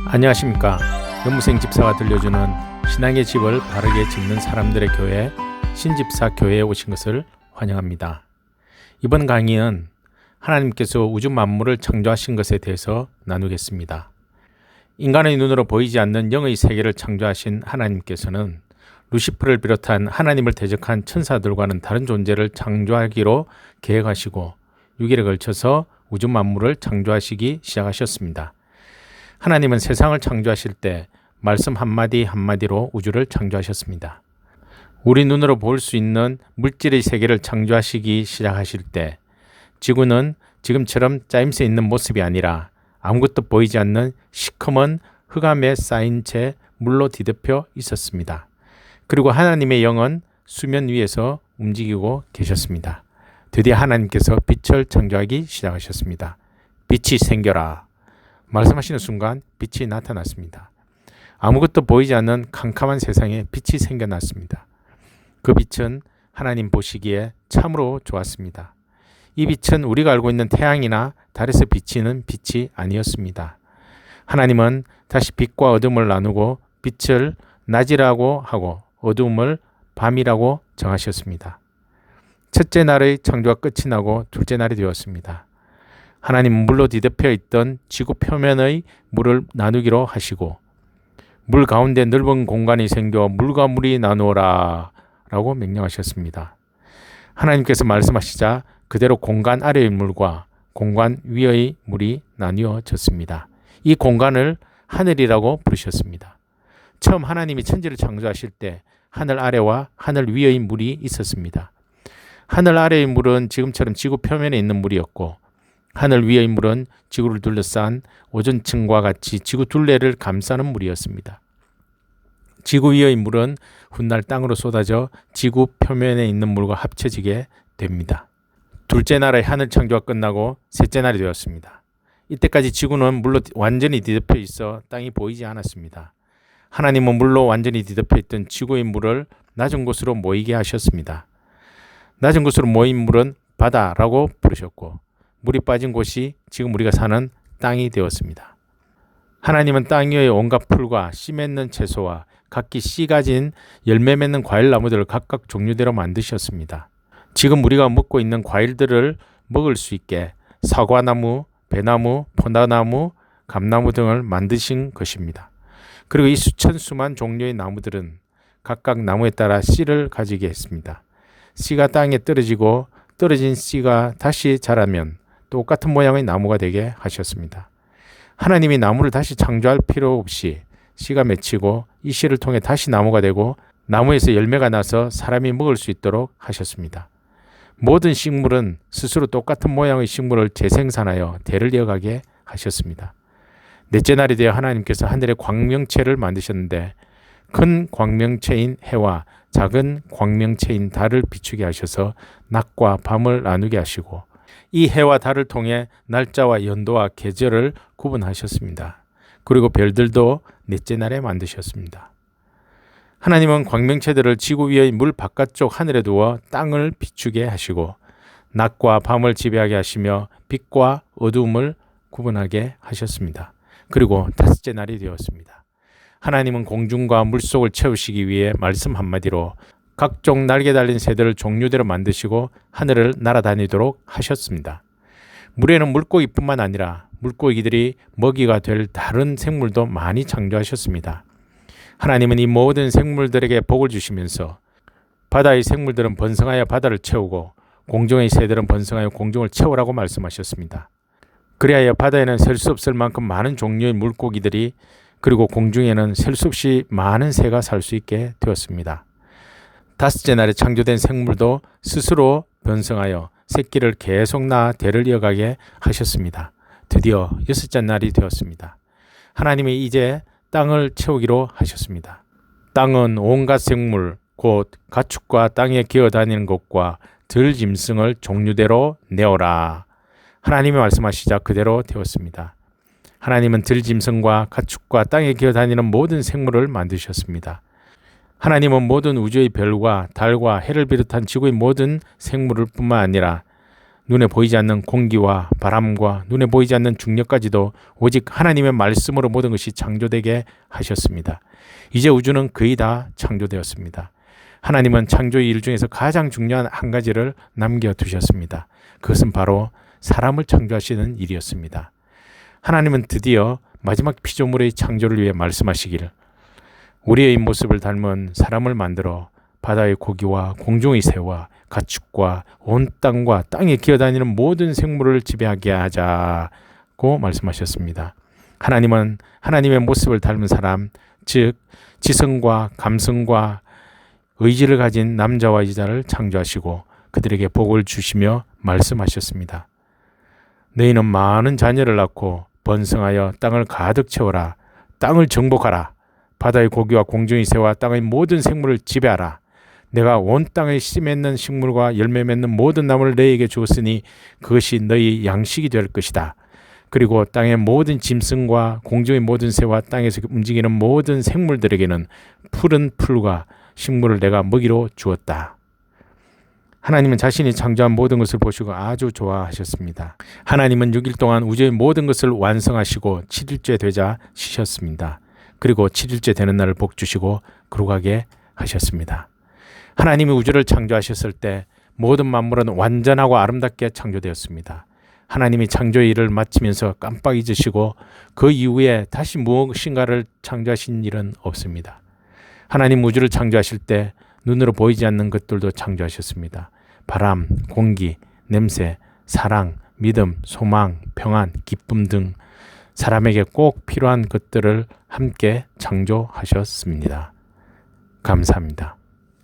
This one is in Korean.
안녕하십니까. 연무생 집사가 들려주는 신앙의 집을 바르게 짓는 사람들의 교회 신집사 교회에 오신 것을 환영합니다. 이번 강의는 하나님께서 우주 만물을 창조하신 것에 대해서 나누겠습니다. 인간의 눈으로 보이지 않는 영의 세계를 창조하신 하나님께서는 루시퍼를 비롯한 하나님을 대적한 천사들과는 다른 존재를 창조하기로 계획하시고 6일에 걸쳐서 우주 만물을 창조하시기 시작하셨습니다. 하나님은 세상을 창조하실 때 말씀 한마디 한마디로 우주를 창조하셨습니다. 우리 눈으로 볼 수 있는 물질의 세계를 창조하시기 시작하실 때 지구는 지금처럼 짜임새 있는 모습이 아니라 아무것도 보이지 않는 시커먼 흑암에 쌓인 채 물로 뒤덮여 있었습니다. 그리고 하나님의 영은 수면 위에서 움직이고 계셨습니다. 드디어 하나님께서 빛을 창조하기 시작하셨습니다. 빛이 생겨라. 말씀하시는 순간 빛이 나타났습니다. 아무것도 보이지 않는 캄캄한 세상에 빛이 생겨났습니다. 그 빛은 하나님 보시기에 참으로 좋았습니다. 이 빛은 우리가 알고 있는 태양이나 달에서 비치는 빛이 아니었습니다. 하나님은 다시 빛과 어둠을 나누고 빛을 낮이라고 하고 어둠을 밤이라고 정하셨습니다. 첫째 날의 창조가 끝이 나고 둘째 날이 되었습니다. 하나님은 물로 뒤덮여 있던 지구 표면의 물을 나누기로 하시고 물 가운데 넓은 공간이 생겨 물과 물이 나누어라 라고 명령하셨습니다. 하나님께서 말씀하시자 그대로 공간 아래의 물과 공간 위의 물이 나뉘어졌습니다. 이 공간을 하늘이라고 부르셨습니다. 처음 하나님이 천지를 창조하실 때 하늘 아래와 하늘 위의 물이 있었습니다. 하늘 아래의 물은 지금처럼 지구 표면에 있는 물이었고 하늘 위의 물은 지구를 둘러싼 오존층과 같이 지구 둘레를 감싸는 물이었습니다. 지구 위의 물은 훗날 땅으로 쏟아져 지구 표면에 있는 물과 합쳐지게 됩니다. 둘째 날의 하늘 창조가 끝나고 셋째 날이 되었습니다. 이때까지 지구는 물로 완전히 뒤덮여 있어 땅이 보이지 않았습니다. 하나님은 물로 완전히 뒤덮여 있던 지구의 물을 낮은 곳으로 모이게 하셨습니다. 낮은 곳으로 모인 물은 바다라고 부르셨고 물이 빠진 곳이 지금 우리가 사는 땅이 되었습니다. 하나님은 땅 위의 온갖 풀과 씨 맺는 채소와 각기 씨 가진 열매 맺는 과일 나무들을 각각 종류대로 만드셨습니다. 지금 우리가 먹고 있는 과일들을 먹을 수 있게 사과나무, 배나무, 포도나무, 감나무 등을 만드신 것입니다. 그리고 이 수천 수만 종류의 나무들은 각각 나무에 따라 씨를 가지게 했습니다. 씨가 땅에 떨어지고 떨어진 씨가 다시 자라면 똑같은 모양의 나무가 되게 하셨습니다. 하나님이 나무를 다시 창조할 필요 없이 씨가 맺히고 이 씨를 통해 다시 나무가 되고 나무에서 열매가 나서 사람이 먹을 수 있도록 하셨습니다. 모든 식물은 스스로 똑같은 모양의 식물을 재생산하여 대를 이어가게 하셨습니다. 넷째 날이 되어 하나님께서 하늘의 광명체를 만드셨는데 큰 광명체인 해와 작은 광명체인 달을 비추게 하셔서 낮과 밤을 나누게 하시고 이 해와 달을 통해 날짜와 연도와 계절을 구분하셨습니다. 그리고 별들도 넷째 날에 만드셨습니다. 하나님은 광명체들을 지구 위의 물 바깥쪽 하늘에 두어 땅을 비추게 하시고 낮과 밤을 지배하게 하시며 빛과 어두움을 구분하게 하셨습니다. 그리고 다섯째 날이 되었습니다. 하나님은 공중과 물속을 채우시기 위해 말씀 한마디로 각종 날개 달린 새들을 종류대로 만드시고 하늘을 날아다니도록 하셨습니다. 물에는 물고기뿐만 아니라 물고기들이 먹이가 될 다른 생물도 많이 창조하셨습니다. 하나님은 이 모든 생물들에게 복을 주시면서 바다의 생물들은 번성하여 바다를 채우고 공중의 새들은 번성하여 공중을 채우라고 말씀하셨습니다. 그리하여 바다에는 셀 수 없을 만큼 많은 종류의 물고기들이 그리고 공중에는 셀 수 없이 많은 새가 살 수 있게 되었습니다. 다섯째 날에 창조된 생물도 스스로 번성하여 새끼를 계속 낳아 대를 이어가게 하셨습니다. 드디어 여섯째 날이 되었습니다. 하나님이 이제 땅을 채우기로 하셨습니다. 땅은 온갖 생물, 곧 가축과 땅에 기어다니는 것과 들짐승을 종류대로 내어라. 하나님이 말씀하시자 그대로 되었습니다. 하나님은 들짐승과 가축과 땅에 기어다니는 모든 생물을 만드셨습니다. 하나님은 모든 우주의 별과 달과 해를 비롯한 지구의 모든 생물을 뿐만 아니라 눈에 보이지 않는 공기와 바람과 눈에 보이지 않는 중력까지도 오직 하나님의 말씀으로 모든 것이 창조되게 하셨습니다. 이제 우주는 거의 다 창조되었습니다. 하나님은 창조의 일 중에서 가장 중요한 한 가지를 남겨두셨습니다. 그것은 바로 사람을 창조하시는 일이었습니다. 하나님은 드디어 마지막 피조물의 창조를 위해 말씀하시기를 우리의 모습을 닮은 사람을 만들어 바다의 고기와 공중의 새와 가축과 온 땅과 땅에 기어다니는 모든 생물을 지배하게 하자고 말씀하셨습니다. 하나님은 하나님의 모습을 닮은 사람, 즉 지성과 감성과 의지를 가진 남자와 여자를 창조하시고 그들에게 복을 주시며 말씀하셨습니다. 너희는 많은 자녀를 낳고 번성하여 땅을 가득 채워라. 땅을 정복하라. 바다의 고기와 공중의 새와 땅의 모든 생물을 지배하라. 내가 온 땅에 씨 맺는 식물과 열매 맺는 모든 나무를 너희에게 주었으니 그것이 너희 양식이 될 것이다. 그리고 땅의 모든 짐승과 공중의 모든 새와 땅에서 움직이는 모든 생물들에게는 푸른 풀과 식물을 내가 먹이로 주었다. 하나님은 자신이 창조한 모든 것을 보시고 아주 좋아하셨습니다. 하나님은 6일 동안 우주의 모든 것을 완성하시고 7일째 되자 쉬셨습니다. 그리고 7일째 되는 날을 복 주시고 거룩하게 하셨습니다. 하나님이 우주를 창조하셨을 때 모든 만물은 완전하고 아름답게 창조되었습니다. 하나님이 창조의 일을 마치면서 깜빡 잊으시고 그 이후에 다시 무엇인가를 창조하신 일은 없습니다. 하나님 우주를 창조하실 때 눈으로 보이지 않는 것들도 창조하셨습니다. 바람, 공기, 냄새, 사랑, 믿음, 소망, 평안, 기쁨 등 사람에게 꼭 필요한 것들을 함께 창조하셨습니다. 감사합니다.